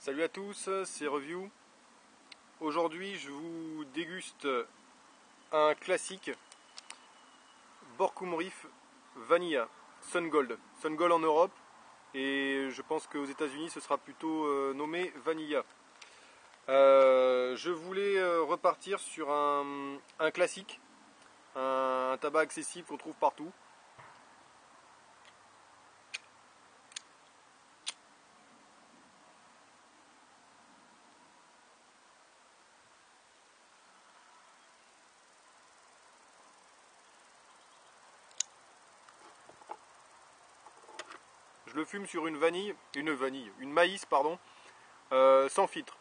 Salut à tous, c'est Review. Aujourd'hui, je vous déguste un classique Borkum Reef Vanilla Sun Gold. Sun Gold en Europe et je pense qu'aux États-Unis ce sera plutôt nommé Vanilla. Je voulais repartir sur un classique, un tabac accessible qu'on trouve partout. Je le fume sur une maïs pardon, sans filtre.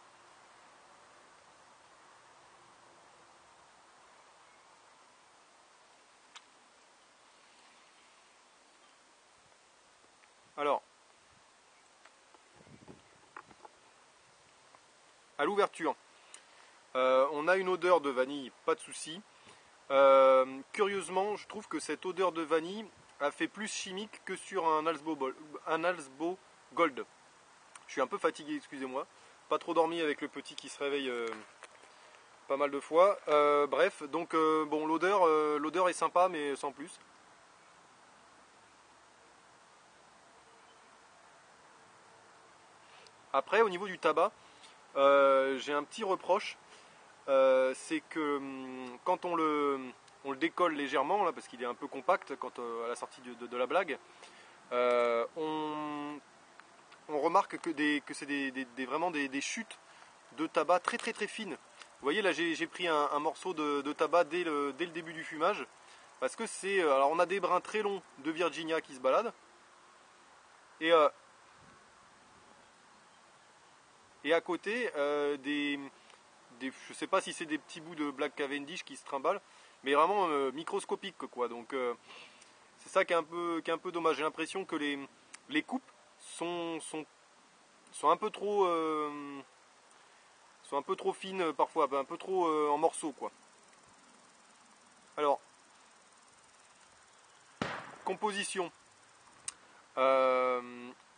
Alors, à l'ouverture, on a une odeur de vanille, pas de souci. Curieusement, je trouve que cette odeur de vanille a fait plus chimique que sur un Alsbo Gold. Je suis un peu fatigué, excusez-moi. Pas trop dormi avec le petit qui se réveille pas mal de fois. Bref, donc bon, l'odeur est sympa, mais sans plus. Après, au niveau du tabac, j'ai un petit reproche. C'est que quand on le décolle légèrement, là, parce qu'il est un peu compact à la sortie de la blague, on remarque que c'est vraiment des chutes de tabac très très très fines. Vous voyez là, j'ai pris un morceau de tabac dès le début du fumage, parce que c'est... alors on a des brins très longs de Virginia qui se baladent, et, et à côté je ne sais pas si c'est des petits bouts de Black Cavendish qui se trimballent, mais vraiment microscopiques quoi. Donc c'est ça qui est un peu dommage. J'ai l'impression que les coupes sont un peu trop fines parfois, un peu trop en morceaux quoi. Alors, composition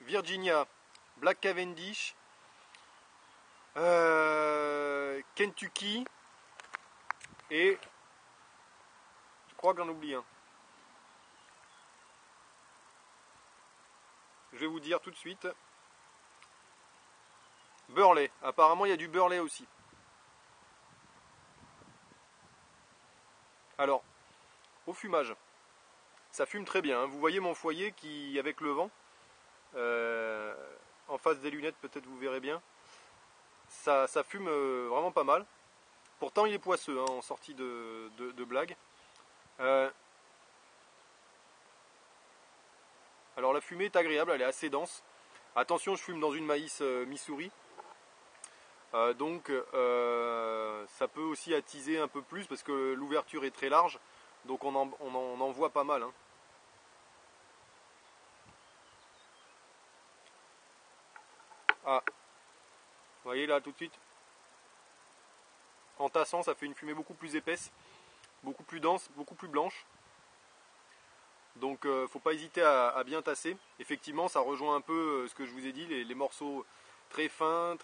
Virginia, Black Cavendish, Kentucky et je crois que j'en oublie un. Je vais vous dire tout de suite. Burley. Apparemment, il y a du Burley aussi. Alors, au fumage, ça fume très bien. Vous voyez mon foyer qui, avec le vent, en face des lunettes, peut-être vous verrez bien. Ça fume vraiment pas mal. Pourtant, il est poisseux en sortie de blague. Alors, la fumée est agréable, elle est assez dense. Attention, je fume dans une maïs Missouri. Donc ça peut aussi attiser un peu plus parce que l'ouverture est très large, donc on en voit pas mal. Ah, vous voyez là tout de suite, en tassant ça fait une fumée beaucoup plus épaisse, beaucoup plus dense, beaucoup plus blanche. Donc faut pas hésiter à bien tasser. Effectivement ça rejoint un peu ce que je vous ai dit, les morceaux très fins,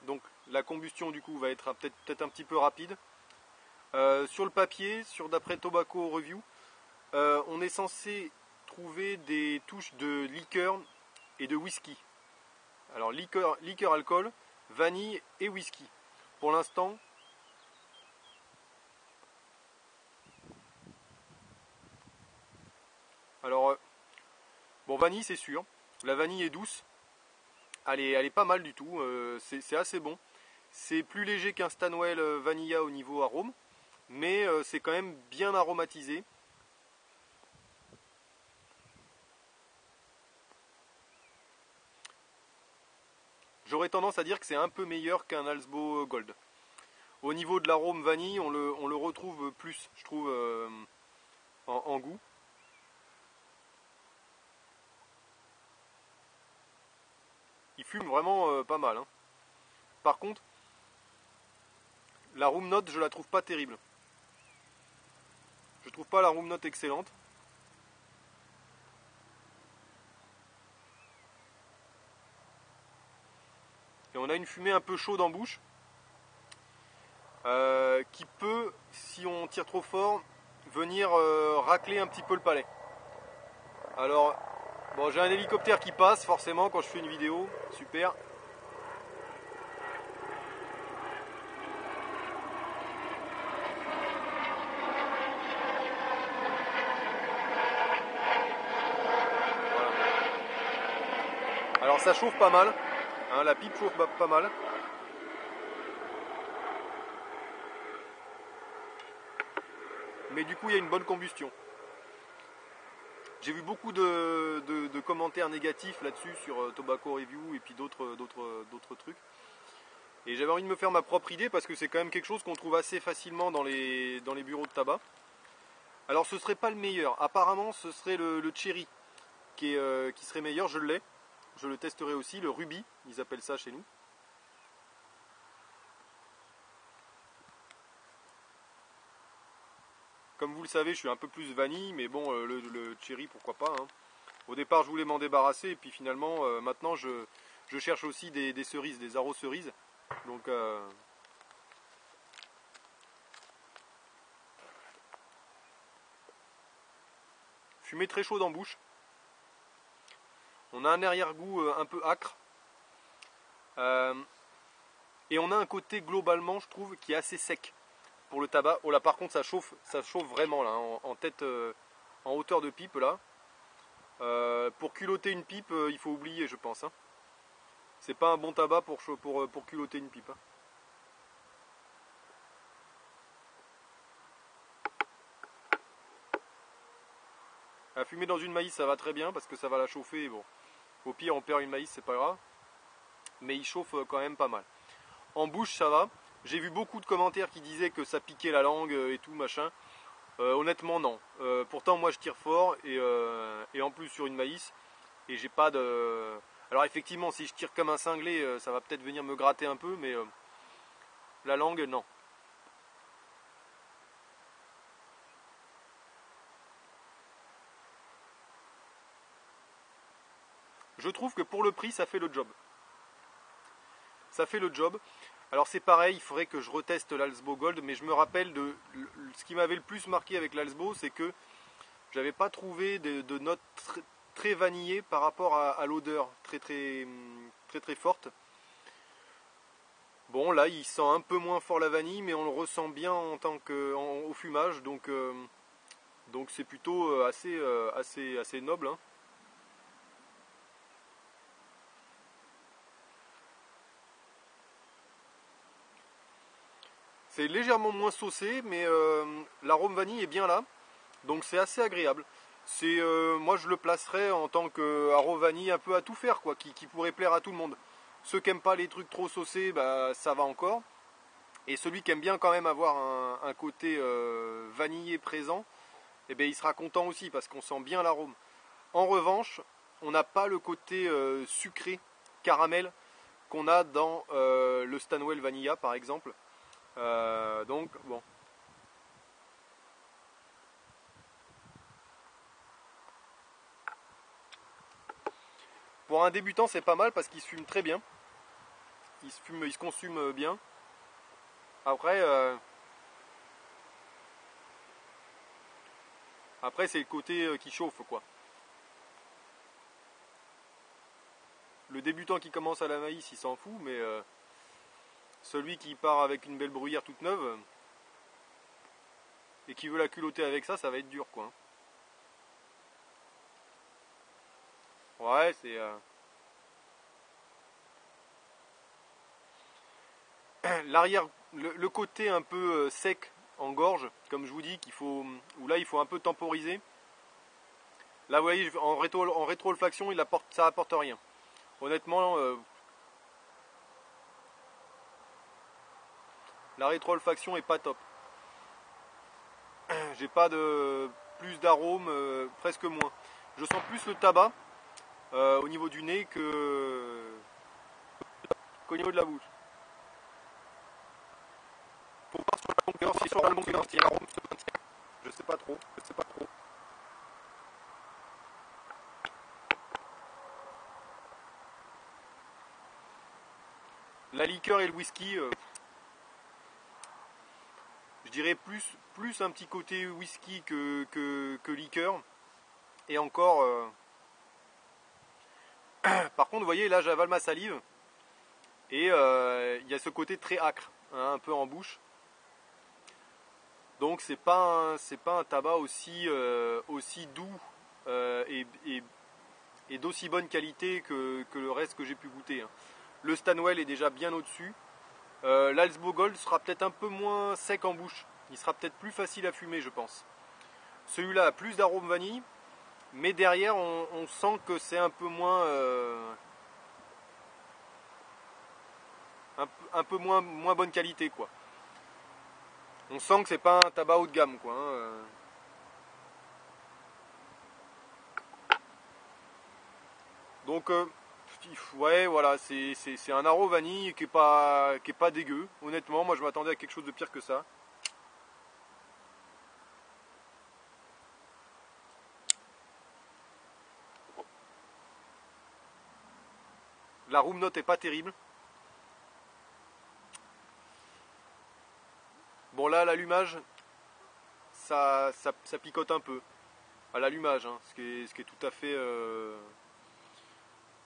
donc la combustion du coup va être peut-être un petit peu rapide. Sur le papier, d'après Tobacco Review, on est censé trouver des touches de liqueur et de whisky. Alors liqueur alcool, vanille et whisky. Pour l'instant, alors bon, vanille c'est sûr. La vanille est douce. Elle est pas mal du tout. C'est assez bon. C'est plus léger qu'un Stanwell Vanilla au niveau arôme, mais c'est quand même bien aromatisé. J'aurais tendance à dire que c'est un peu meilleur qu'un Alsbo Gold. Au niveau de l'arôme vanille, on le retrouve plus, je trouve, en goût. Il fume vraiment pas mal. Par contre, la room note, je la trouve pas terrible. Je trouve pas la room note excellente. Et Et on a une fumée un peu chaude en bouche, qui peut, si on tire trop fort, venir racler un petit peu le palais. Alors, bon, j'ai un hélicoptère qui passe forcément quand je fais une vidéo, super. Alors ça chauffe pas mal, hein, la pipe chauffe pas mal. Mais du coup il y a une bonne combustion. J'ai vu beaucoup de commentaires négatifs là-dessus sur Tobacco Review et puis d'autres trucs. Et j'avais envie de me faire ma propre idée parce que c'est quand même quelque chose qu'on trouve assez facilement dans les bureaux de tabac. Alors ce serait pas le meilleur. Apparemment ce serait le Cherry qui serait meilleur, je l'ai. Je le testerai aussi, le Ruby, ils appellent ça chez nous. Comme vous le savez, je suis un peu plus vanille, mais bon, le Cherry, pourquoi pas. Hein. Au départ, je voulais m'en débarrasser, et puis finalement, maintenant, je cherche aussi des cerises, des arômes cerises. Donc, fumée très chaude en bouche. On a un arrière-goût un peu âcre. Et on a un côté globalement, je trouve, qui est assez sec pour le tabac. Oh là, par contre, ça chauffe vraiment là, en tête, en hauteur de pipe là. Pour culotter une pipe, il faut oublier, je pense. Hein. C'est pas un bon tabac pour culotter une pipe. Hein. La fumée dans une maïs, ça va très bien parce que ça va la chauffer. Bon, au pire, on perd une maïs, c'est pas grave. Mais il chauffe quand même pas mal. En bouche, ça va. J'ai vu beaucoup de commentaires qui disaient que ça piquait la langue et tout, machin. Honnêtement, non. Pourtant, moi, je tire fort et en plus sur une maïs. Et j'ai pas de... Alors effectivement, si je tire comme un cinglé, ça va peut-être venir me gratter un peu, mais la langue, non. Je trouve que pour le prix, ça fait le job. Ça fait le job. Alors c'est pareil, il faudrait que je reteste l'Alsbo Gold, mais je me rappelle de ce qui m'avait le plus marqué avec l'Alsbo, c'est que j'avais pas trouvé de notes très vanillées par rapport à l'odeur très forte. Bon là il sent un peu moins fort la vanille, mais on le ressent bien au fumage, donc c'est plutôt assez noble. Hein. C'est légèrement moins saucé, mais l'arôme vanille est bien là, donc c'est assez agréable. Moi je le placerais en tant qu'arôme vanille un peu à tout faire, quoi, qui pourrait plaire à tout le monde. Ceux qui n'aiment pas les trucs trop saucés, bah, ça va encore. Et celui qui aime bien quand même avoir un côté vanillé présent, eh bien, il sera content aussi parce qu'on sent bien l'arôme. En revanche, on n'a pas le côté sucré, caramel, qu'on a dans le Stanwell Vanilla par exemple. Donc bon. Pour un débutant c'est pas mal parce qu'il se fume très bien. Il se consume bien. Après c'est le côté qui chauffe quoi. Le débutant qui commence à la maïs il s'en fout, mais celui qui part avec une belle bruyère toute neuve et qui veut la culotter avec ça, ça va être dur quoi. Ouais, c'est... l'arrière, le côté un peu sec en gorge, comme je vous dis, où là il faut un peu temporiser. Là vous voyez, en rétro-olfaction, ça apporte rien. Honnêtement, la rétro-olfaction est pas top. J'ai pas de plus d'arômes, presque moins. Je sens plus le tabac au niveau du nez qu'au niveau de la bouche. Faut voir sur la longueur, si sur la longueur, si l'arôme se maintient. Je sais pas trop. La liqueur et le whisky, je dirais plus un petit côté whisky que liqueur. Et encore, par contre, vous voyez, là j'avale ma salive. Et il y a ce côté très acre, hein, un peu en bouche. Donc c'est pas un tabac aussi doux et d'aussi bonne qualité que le reste que j'ai pu goûter, hein. Le Stanwell est déjà bien au-dessus. L'Alsbo Gold sera peut-être un peu moins sec en bouche. Il sera peut-être plus facile à fumer, je pense. Celui-là a plus d'arôme vanille, mais derrière on sent que c'est un peu moins, un peu moins bonne qualité, quoi. On sent que c'est pas un tabac haut de gamme, quoi, hein. Donc ouais, voilà, c'est un arôme vanille qui est pas dégueu. Honnêtement, moi je m'attendais à quelque chose de pire que ça. La room note est pas terrible. Bon là, l'allumage, ça picote un peu. À l'allumage, hein, ce qui est tout à fait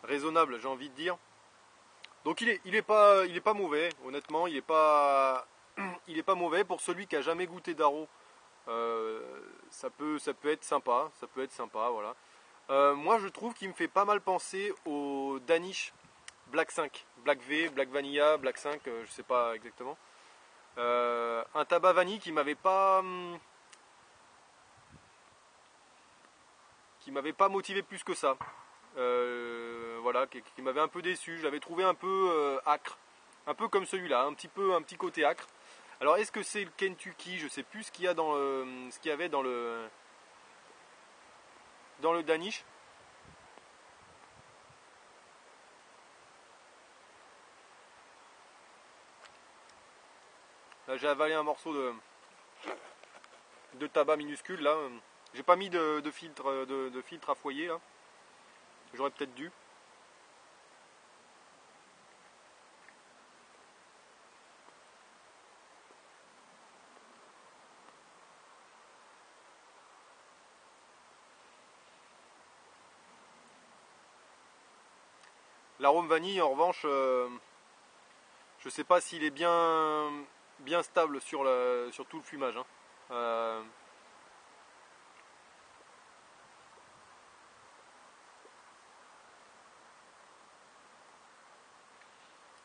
raisonnable, j'ai envie de dire. Donc il est pas mauvais, honnêtement, il est pas mauvais pour celui qui a jamais goûté d'Aro. Ça peut être sympa, voilà. Moi je trouve qu'il me fait pas mal penser au Danish Black 5, Black V, Black Vanilla, Black 5, je sais pas exactement. Un tabac vanille qui m'avait pas motivé plus que ça. Voilà, qui m'avait un peu déçu. Je l'avais trouvé un peu acre, un peu comme celui-là, un petit côté acre. Alors est-ce que c'est le Kentucky? Je sais plus ce qu'il y a ce qu'il y avait dans le Danish. Là, j'ai avalé un morceau de tabac minuscule là. J'ai pas mis de filtre à foyer là. J'aurais peut-être dû. L'arôme vanille en revanche, je sais pas s'il est bien stable sur tout le fumage, hein.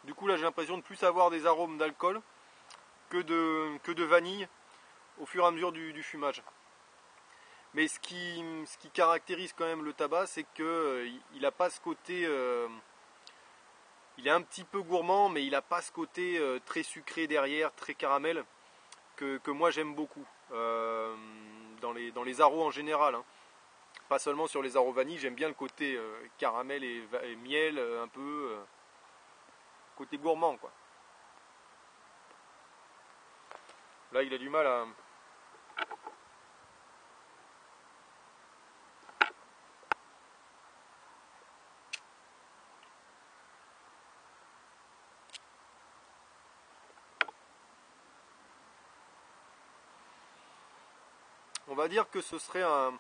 Du coup là j'ai l'impression de plus avoir des arômes d'alcool que de vanille au fur et à mesure du fumage. Mais ce qui caractérise quand même le tabac, c'est que il n'a pas ce côté, il est un petit peu gourmand, mais il n'a pas ce côté très sucré derrière, très caramel, que moi j'aime beaucoup dans les arômes en général, hein. Pas seulement sur les arômes vanille, j'aime bien le côté caramel et miel, un peu côté gourmand, quoi. Là il a du mal à... On va dire que ce serait un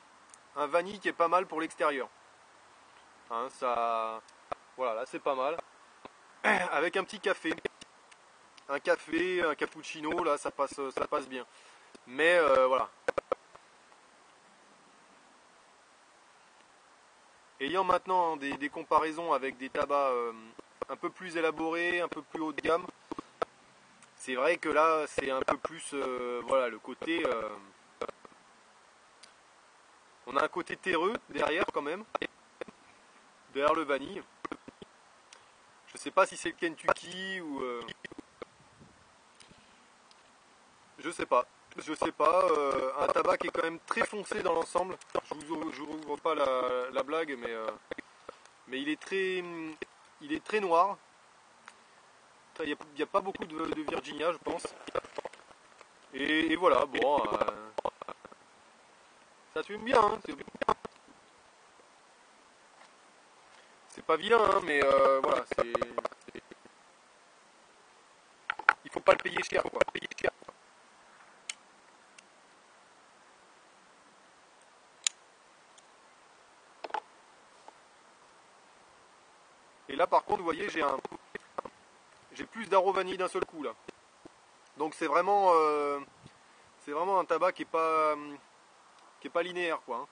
vanille qui est pas mal pour l'extérieur. Hein, ça, voilà, là c'est pas mal. Avec un petit café, un cappuccino, là ça passe bien. Mais voilà. Ayant maintenant des comparaisons avec des tabacs un peu plus élaborés, un peu plus haut de gamme, c'est vrai que là c'est un peu plus, voilà, le côté, on a un côté terreux derrière quand même, derrière le vanille. Je sais pas si c'est le Kentucky ou je sais pas. Je sais pas. Un tabac qui est quand même très foncé dans l'ensemble. Je vous ouvre pas la blague, mais il est très noir. Il n'y a pas beaucoup de Virginia, je pense. Et voilà, bon, ça fume bien, hein, c'est pas vilain, hein, mais voilà, pas le payer cher, quoi. Et là par contre vous voyez j'ai plus d'arôme vanille d'un seul coup là. Donc c'est vraiment un tabac qui est pas linéaire quoi. Hein.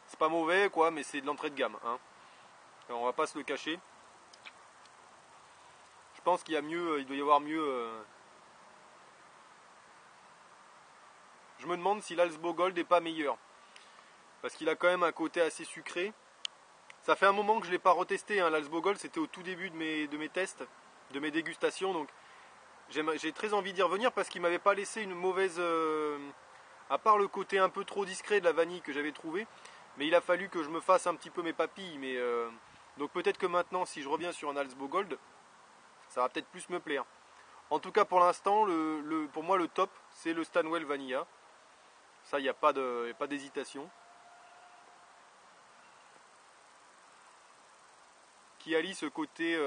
C'est pas mauvais quoi, mais c'est de l'entrée de gamme. Hein. Alors, on va pas se le cacher. Je pense qu'il y a mieux, il doit y avoir mieux. Je me demande si l'Alsbo Gold n'est pas meilleur. Parce qu'il a quand même un côté assez sucré. Ça fait un moment que je ne l'ai pas retesté, hein, l'Alsbo Gold, c'était au tout début de mes tests, de mes dégustations. Donc j'ai très envie d'y revenir parce qu'il ne m'avait pas laissé une mauvaise... à part le côté un peu trop discret de la vanille que j'avais trouvé. Mais il a fallu que je me fasse un petit peu mes papilles. Mais, donc peut-être que maintenant, si je reviens sur un Alsbo Gold, ça va peut-être plus me plaire. En tout cas pour l'instant, pour moi le top, c'est le Stanwell Vanilla. Ça, il n'y a pas d'hésitation. Qui allie ce côté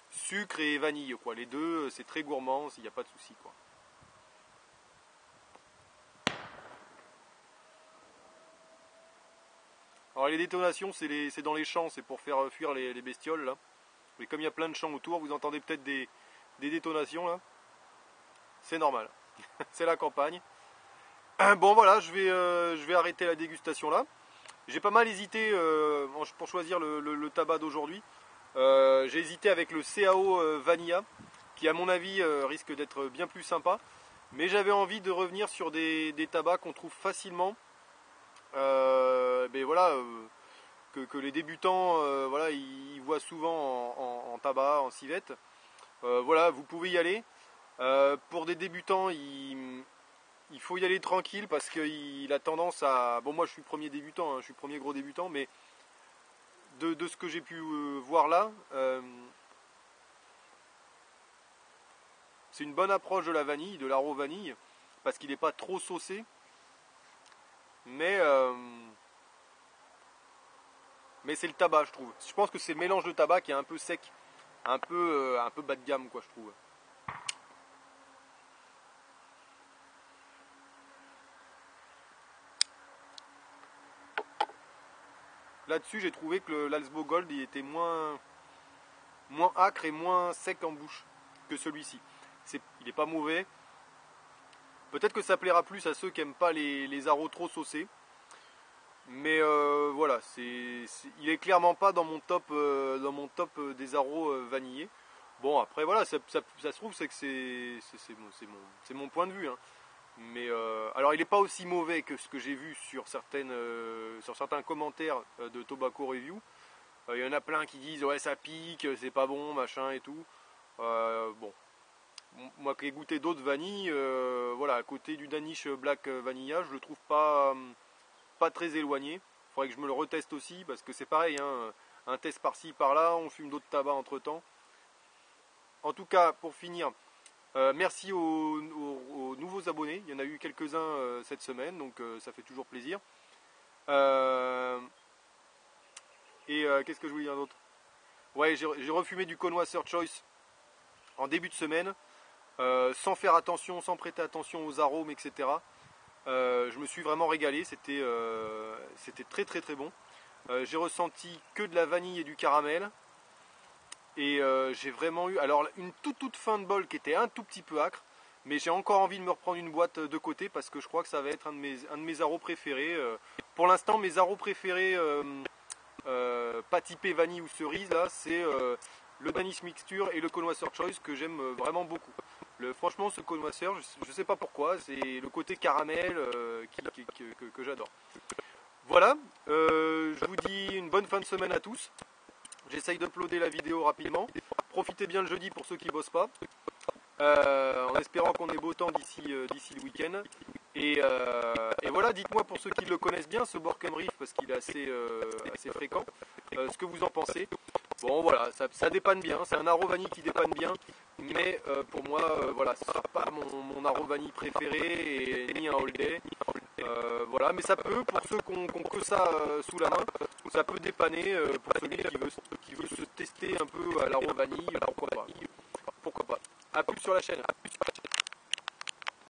sucre et vanille, quoi. Les deux, c'est très gourmand, il n'y a pas de souci, quoi. Alors les détonations, c'est dans les champs, c'est pour faire fuir les bestioles, là. Mais comme il y a plein de champs autour, vous entendez peut-être des détonations, là. C'est normal. C'est la campagne. Bon voilà, je vais arrêter la dégustation là. J'ai pas mal hésité pour choisir le tabac d'aujourd'hui. J'ai hésité avec le CAO Vanilla, qui à mon avis risque d'être bien plus sympa. Mais j'avais envie de revenir sur des tabacs qu'on trouve facilement. Ben voilà, que les débutants voilà, ils voient souvent en tabac, en civette. Voilà, vous pouvez y aller. Pour des débutants, il faut y aller tranquille parce qu'il a tendance à... Bon, moi je suis premier débutant, hein, je suis premier gros débutant, mais de ce que j'ai pu voir là, c'est une bonne approche de la vanille, de l'aro vanille, parce qu'il n'est pas trop saucé, mais c'est le tabac, je trouve. Je pense que c'est le mélange de tabac qui est un peu sec, un peu bas de gamme, quoi, je trouve. Là-dessus, j'ai trouvé que l'Alsbo Gold il était moins âcre et moins sec en bouche que celui-ci. Il n'est pas mauvais. Peut-être que ça plaira plus à ceux qui n'aiment pas les arômes trop saucés. Mais voilà, il est clairement pas dans mon top, des arômes vanillés. Bon, après voilà, ça se trouve, c'est que c'est mon point de vue. Hein. Mais alors il n'est pas aussi mauvais que ce que j'ai vu sur certains commentaires de Tobacco Review. Il y en a plein qui disent ouais ça pique, c'est pas bon, machin et tout. Bon, moi qui ai goûté d'autres vanilles, voilà, à côté du Danish Black Vanilla, je le trouve pas très éloigné. Il faudrait que je me le reteste aussi parce que c'est pareil, hein, un test par-ci par-là, on fume d'autres tabacs entre temps. En tout cas, pour finir. Merci aux nouveaux abonnés, il y en a eu quelques-uns cette semaine, donc ça fait toujours plaisir. Qu'est-ce que je voulais dire d'autre? Ouais, j'ai refumé du Connoisseur Choice en début de semaine, sans faire attention, sans prêter attention aux arômes, etc. Je me suis vraiment régalé, c'était très très très bon. J'ai ressenti que de la vanille et du caramel. Et j'ai vraiment eu alors une toute fin de bol qui était un tout petit peu acre, mais j'ai encore envie de me reprendre une boîte de côté parce que je crois que ça va être un de mes arômes préférés. Pour l'instant, mes arômes préférés, pas typé vanille ou cerise, là, c'est le Danish Mixture et le Connoisseur Choice que j'aime vraiment beaucoup. Franchement, ce Connoisseur, je ne sais pas pourquoi, c'est le côté caramel que j'adore. Voilà, je vous dis une bonne fin de semaine à tous. J'essaye d'uploader la vidéo rapidement. Profitez bien le jeudi pour ceux qui bossent pas. En espérant qu'on ait beau temps d'ici le week-end. Et voilà, dites-moi pour ceux qui le connaissent bien, ce Borkum Reef, parce qu'il est assez fréquent, ce que vous en pensez. Bon voilà, ça dépanne bien, c'est un arôme vanille qui dépanne bien, mais pour moi, voilà, ce ne sera pas mon arôme vanille préféré, ni un all day. Voilà, mais ça peut, pour ceux qui ont que ça sous la main, ça peut dépanner pour celui qui veut se tester un peu à l'arôme vanille, pourquoi pas. A plus sur la chaîne.